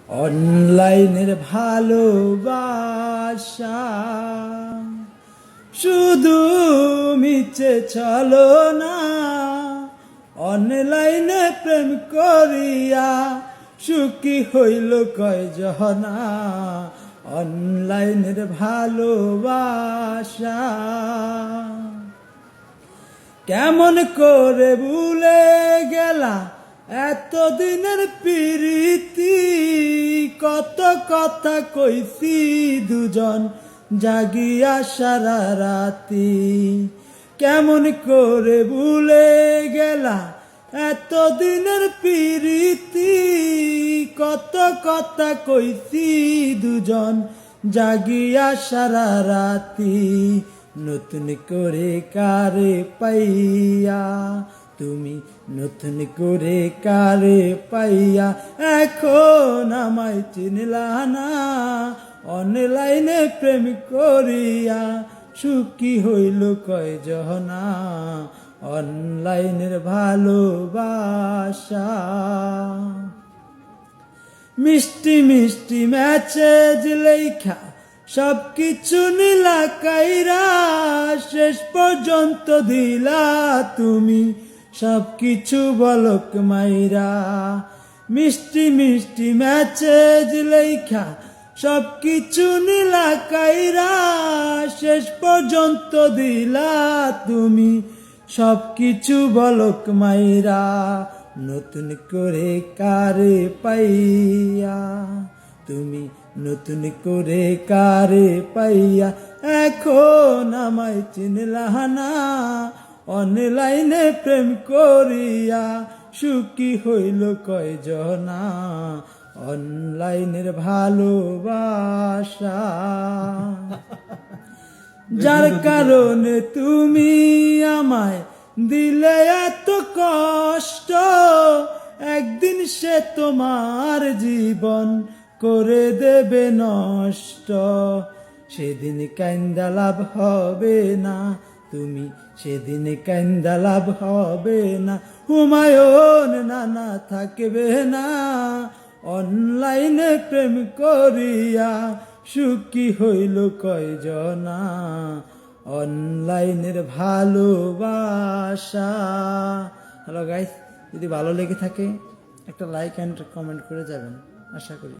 অনলাইনের ভালোবাসা শুধু মিছে চলো না, অনলাইনে প্রেম করিয়া সুখী হইল কয়জনা। অনলাইনের ভালোবাসা কেমন করে ভুলে গেলা এতদিনের প্রীতি, কত কথা কইছি দুজন জাগিয়া সারা রাতি। কেমন করে ভুলে গেলা এতদিনের প্রীতি, কত কথা কইছি দুজন জাগিয়া সারা রাতি। নতুন করে কারে পাইয়া তুমি, নতুন করে কারে পাইয়া এখন আমায় চিনলা না। অনলাইনে প্রেম করিয়া সুখী হইল কয়জনা। অনলাইনের ভালোবাসা মিষ্টি মিষ্টি মেসেজ লেখা সবকিছু নীলা কাইরা, শেষ পর্যন্ত দিলা তুমি সবকিছু বলক মাইরা। মিষ্টি মিষ্টি মেসেজ লেখা সবকিছু নীলা কাইরা, শেষ পর্যন্ত দিলা তুমি সবকিছু বলক মাইরা। নতুন করে কারে পাইয়া তুমি, নতুন করে কারে পাইয়া এখন আমায় চিনলা না। অনলাইনে প্রেম করিয়া সুখী হইল কয়জনা। অনলাইনের ভালোবাসা যার কারণে তুমি আমায় দিলে এত কষ্ট, একদিন সে তোমার জীবন করে দেবে নষ্ট। সেদিন কান্দা লাভ হবে না তুমি, সেদিন কান্দা লাভ হবে না। হুমায়ুন নানা থাকবে না। অনলাইনে প্রেম করিয়া সুখী হইল কয়জনা। অনলাইনের ভালোবাসা। হ্যালো গাইস, যদি ভালো লেগে থাকে একটা লাইক অ্যান্ড কমেন্ট করে যাবেন, আশা করি।